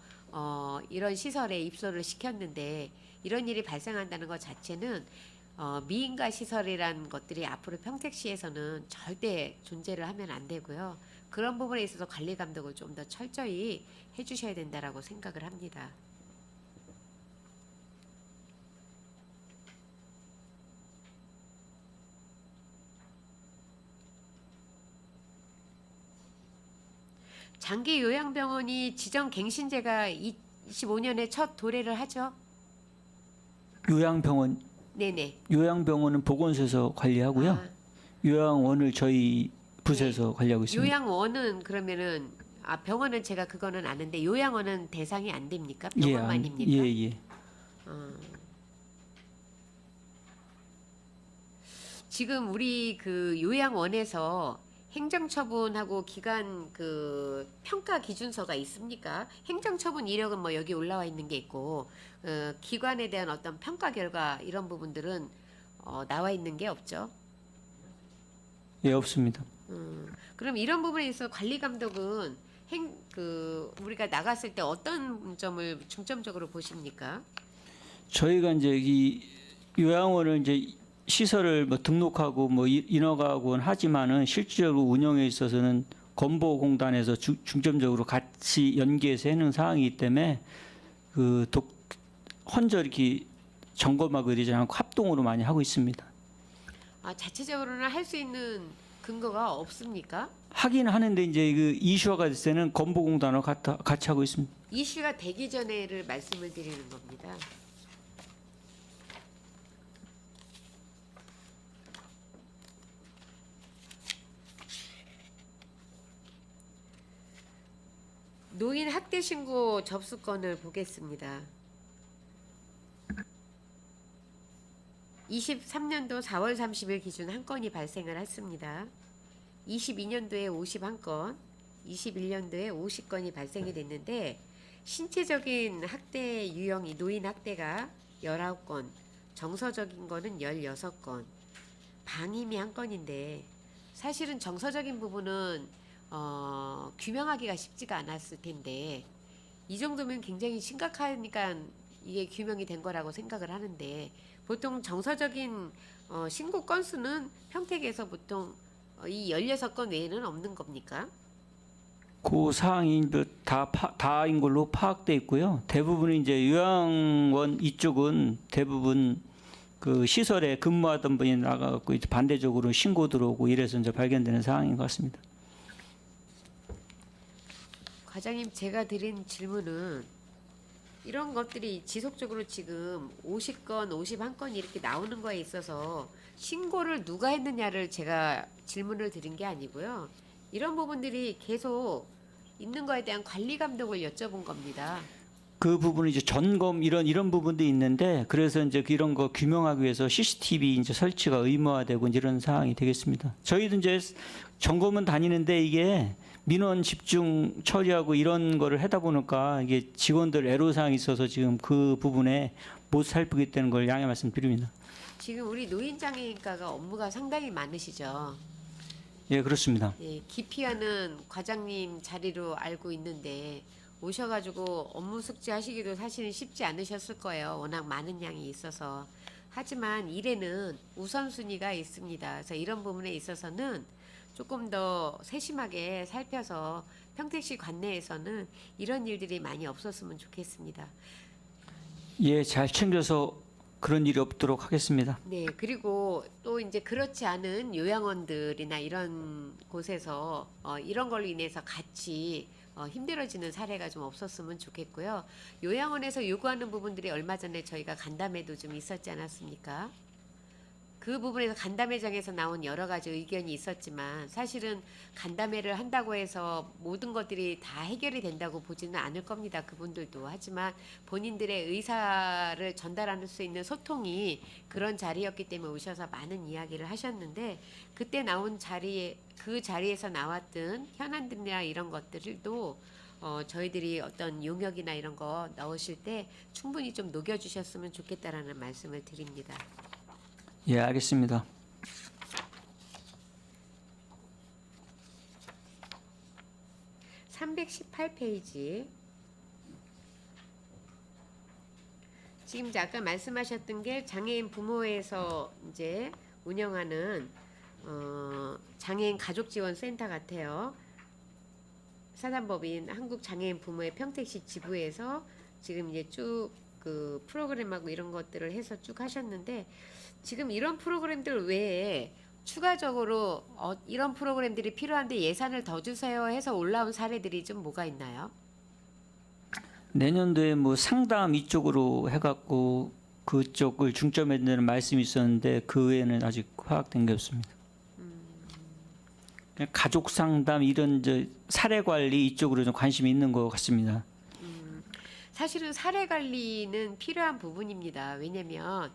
이런 시설에 입소를 시켰는데 이런 일이 발생한다는 것 자체는 미인가 시설이라는 것들이 앞으로 평택시에서는 절대 존재를 하면 안 되고요. 그런 부분에 있어서 관리 감독을 좀 더 철저히 해주셔야 된다라고 생각을 합니다. 장기 요양병원이 지정 갱신제가 25년에 첫 도래를 하죠. 요양병원 네네. 요양병원은 보건소에서 관리하고요. 아, 요양원을 저희 부서에서 관리하고 있습니다. 요양원은 그러면은 병원은 제가 그거는 아는데 요양원은 대상이 안 됩니까? 예, 병원만입니까? 예. 지금 우리 그 요양원에서 행정처분하고 기간 그 평가 기준서가 있습니까? 행정처분 이력은 뭐 여기 올라와 있는 게 있고 기관에 대한 어떤 평가 결과 이런 부분들은 나와 있는 게 없죠. 예, 없습니다. 그럼 이런 부분에 있어서 관리 감독은 우리가 나갔을 때 어떤 점을 중점적으로 보십니까? 저희가 이제 이 요양원을 이제 시설을 뭐 등록하고 뭐 인허가하고는 하지만은 실질적으로 운영에 있어서는 건보공단에서 중점적으로 같이 연계해서 해놓은 상황이기 때문에 혼자 이렇게 점검하고 이러지 않고 합동으로 많이 하고 있습니다. 자체적으로는 할 수 있는 근거가 없습니까? 하긴 하는데 이제 그 이슈화가 됐을 때는 건보공단하고 같이 하고 있습니다. 이슈가 되기 전에를 말씀을 드리는 겁니다. 노인 학대 신고 접수건을 보겠습니다. 23년도 4월 30일 기준 한 건이 발생을 했습니다. 22년도에 51건, 21년도에 50건이 발생이 됐는데 신체적인 학대 유형이 노인 학대가 19건, 정서적인 거는 16건, 방임이 한 건인데 사실은 정서적인 부분은 규명하기가 쉽지가 않았을 텐데 이 정도면 굉장히 심각하니까 이게 규명이 된 거라고 생각을 하는데 보통 정서적인 신고 건수는 평택에서 보통 이 16건 외에는 없는 겁니까? 그 사항이 다인 걸로 파악돼 있고요. 대부분은 이제 요양원 이쪽은 대부분 그 시설에 근무하던 분이 나가갖고 이제 반대적으로 신고 들어오고 이래서 이제 발견되는 상황인 것 같습니다. 과장님, 제가 드린 질문은 이런 것들이 지속적으로 지금 50건, 51건이 이렇게 나오는 거에 있어서 신고를 누가 했느냐를 제가 질문을 드린 게 아니고요. 이런 부분들이 계속 있는 거에 대한 관리 감독을 여쭤본 겁니다. 그 부분은 이제 점검 이런 부분도 있는데 그래서 이제 이런 거 규명하기 위해서 CCTV 이제 설치가 의무화되고 이제 이런 상황이 되겠습니다. 저희도 이제 점검은 다니는데 이게 민원 집중 처리하고 이런 거를 하다 보니까 이게 직원들 애로사항이 있어서 지금 그 부분에 못 살피겠다는 걸 양해 말씀드립니다. 지금 우리 노인장애인과가 업무가 상당히 많으시죠. 예, 그렇습니다. 예, 기피하는 과장님 자리로 알고 있는데 오셔가지고 업무 숙지하시기도 사실은 쉽지 않으셨을 거예요. 워낙 많은 양이 있어서. 하지만 일에는 우선순위가 있습니다. 그래서 이런 부분에 있어서는 조금 더 세심하게 살펴서 평택시 관내에서는 이런 일들이 많이 없었으면 좋겠습니다. 예, 잘 챙겨서 그런 일이 없도록 하겠습니다. 네, 그리고 또 이제 그렇지 않은 요양원들이나 이런 곳에서 이런 걸로 인해서 같이 힘들어지는 사례가 좀 없었으면 좋겠고요. 요양원에서 요구하는 부분들이 얼마 전에 저희가 간담회도 좀 있었지 않았습니까? 그 부분에서 간담회장에서 나온 여러 가지 의견이 있었지만 사실은 간담회를 한다고 해서 모든 것들이 다 해결이 된다고 보지는 않을 겁니다. 그분들도. 하지만 본인들의 의사를 전달할 수 있는 소통이 그런 자리였기 때문에 오셔서 많은 이야기를 하셨는데 그때 나온 그 자리에서 나왔던 현안들이나 이런 것들도 저희들이 어떤 용역이나 이런 거 넣으실 때 충분히 좀 녹여주셨으면 좋겠다라는 말씀을 드립니다. 예, 알겠습니다. (318페이지) 지금 이제 아까 말씀하셨던 게 장애인 부모회에서 이제 운영하는 장애인 가족지원센터 같아요. 사단법인 한국장애인 부모회 평택시 지부에서 지금 이제 쭉 그 프로그램하고 이런 것들을 해서 쭉 하셨는데 지금 이런 프로그램들 외에 추가적으로 이런 프로그램들이 필요한데 예산을 더 주세요 해서 올라온 사례들이 좀 뭐가 있나요? 내년도에 뭐 상담 이쪽으로 해갖고 그쪽을 중점에 두는 말씀이 있었는데 그 외에는 아직 파악된 게 없습니다. 그냥 가족 상담 이런 사례 관리 이쪽으로 좀 관심이 있는 것 같습니다. 사실은 사례 관리는 필요한 부분입니다. 왜냐하면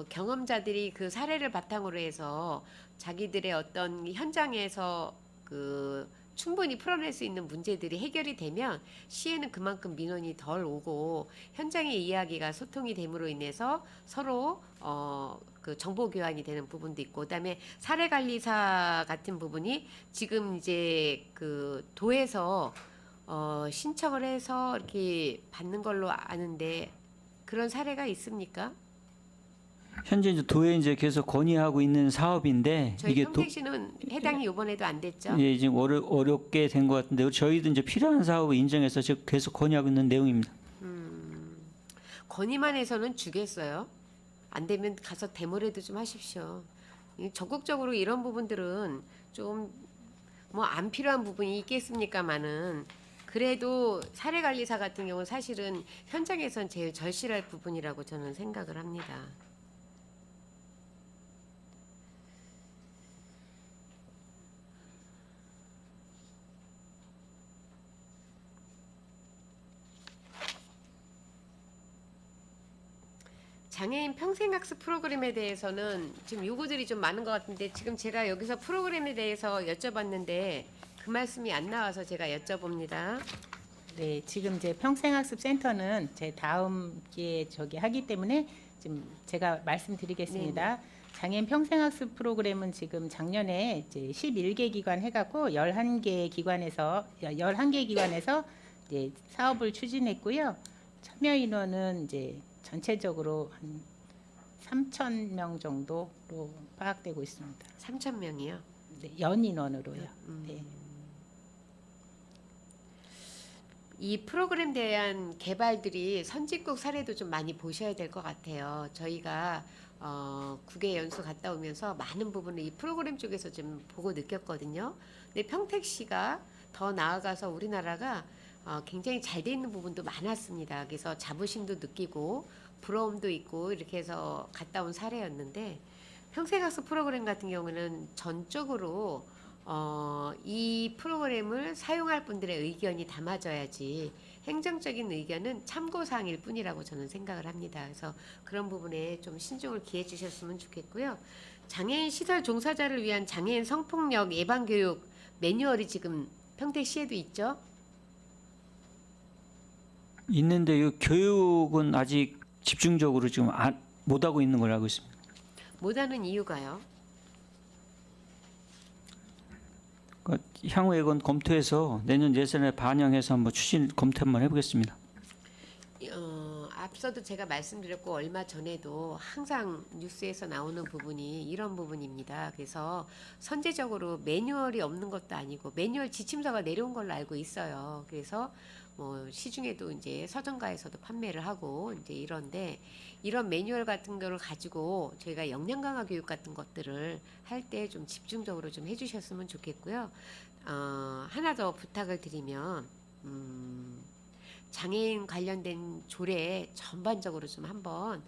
경험자들이 그 사례를 바탕으로 해서 자기들의 어떤 현장에서 그 충분히 풀어낼 수 있는 문제들이 해결이 되면 시에는 그만큼 민원이 덜 오고 현장의 이야기가 소통이 됨으로 인해서 서로 그 정보 교환이 되는 부분도 있고 그다음에 사례 관리사 같은 부분이 지금 이제 그 도에서 신청을 해서 이렇게 받는 걸로 아는데 그런 사례가 있습니까? 현재 이제 도에 이제 계속 건의하고 있는 사업인데 저희 이게 평택시는 해당이 이번에도 안 됐죠. 예, 지금 어렵게 된 것 같은데 저희도 이제 필요한 사업을 인정해서 지금 계속 건의하고 있는 내용입니다. 건의만 해서는 주겠어요. 안 되면 가서 데모라도 좀 하십시오. 적극적으로 이런 부분들은 좀 뭐 안 필요한 부분이 있겠습니까마는 그래도 사례관리사 같은 경우는 사실은 현장에선 제일 절실할 부분이라고 저는 생각을 합니다. 장애인 평생학습 프로그램에 대해서는 지금 요구들이 좀 많은 것 같은데 지금 제가 여기서 프로그램에 대해서 여쭤봤는데 그 말씀이 안 나와서 제가 여쭤봅니다. 네, 지금 이제 평생학습 센터는 제 다음 기회에 하기 때문에 지금 제가 말씀드리겠습니다. 장애인 평생학습 프로그램은 지금 작년에 이제 11개 기관 해갖고 11개 기관에서 이제 사업을 추진했고요. 참여 인원은 이제 전체적으로 한 3,000명 정도로 파악되고 있습니다. 3,000명이요. 네, 연 인원으로요. 네. 이 프로그램에 대한 개발들이 선진국 사례도 좀 많이 보셔야 될 것 같아요. 저희가 국외 연수 갔다 오면서 많은 부분을 이 프로그램 쪽에서 좀 보고 느꼈거든요. 근데 평택시가 더 나아가서 우리나라가 굉장히 잘 돼 있는 부분도 많았습니다. 그래서 자부심도 느끼고 부러움도 있고 이렇게 해서 갔다 온 사례였는데 평생학습 프로그램 같은 경우는 전적으로 이 프로그램을 사용할 분들의 의견이 담아져야지 행정적인 의견은 참고사항일 뿐이라고 저는 생각을 합니다. 그래서 그런 부분에 좀 신중을 기해 주셨으면 좋겠고요. 장애인 시설 종사자를 위한 장애인 성폭력 예방 교육 매뉴얼이 지금 평택시에도 있죠. 있는데 이 교육은 아직 집중적으로 지금 못 하고 있는 걸로 알고 있습니다. 못하는 이유가요. 그러니까 향후에 이건 검토해서 내년 예산에 반영해서 한번 추진 검토 한번 해보겠습니다. 앞서도 제가 말씀드렸고 얼마 전에도 항상 뉴스에서 나오는 부분이 이런 부분입니다. 그래서 선제적으로 매뉴얼이 없는 것도 아니고 매뉴얼 지침서가 내려온 걸로 알고 있어요. 그래서 뭐 시중에도 이제 서점가에서도 판매를 하고 이제 이런데 이런 매뉴얼 같은 거를 가지고 저희가 역량 강화 교육 같은 것들을 할 때 좀 집중적으로 좀 해주셨으면 좋겠고요. 하나 더 부탁을 드리면 장애인 관련된 조례 전반적으로 좀 한번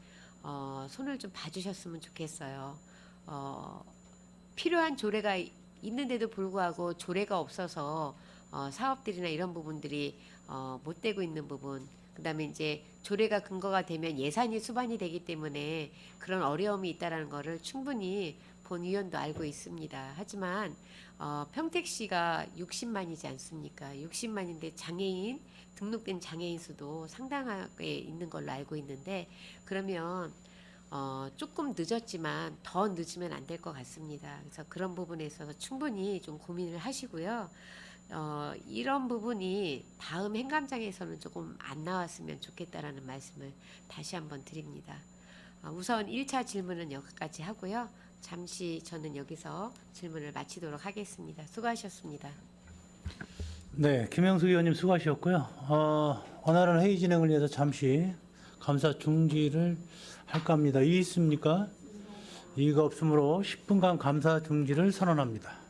손을 좀 봐주셨으면 좋겠어요. 필요한 조례가 있는데도 불구하고 조례가 없어서 사업들이나 이런 부분들이 못 되고 있는 부분, 그다음에 이제 조례가 근거가 되면 예산이 수반이 되기 때문에 그런 어려움이 있다라는 거를 충분히 본위원도 알고 있습니다. 하지만 평택시가 60만이지 않습니까? 60만인데 장애인 등록된 장애인 수도 상당하게 있는 걸로 알고 있는데 그러면 조금 늦었지만 더 늦으면 안 될 것 같습니다. 그래서 그런 부분에 있어서 충분히 좀 고민을 하시고요. 이런 부분이 다음 행감장에서는 조금 안 나왔으면 좋겠다라는 말씀을 다시 한번 드립니다. 우선 1차 질문은 여기까지 하고요. 잠시 저는 여기서 질문을 마치도록 하겠습니다. 수고하셨습니다. 네, 김영수 의원님 수고하셨고요. 원활한 회의 진행을 위해서 잠시 감사 중지를 할까 합니다. 이의 있습니까? 이의가 없으므로 10분간 감사 중지를 선언합니다.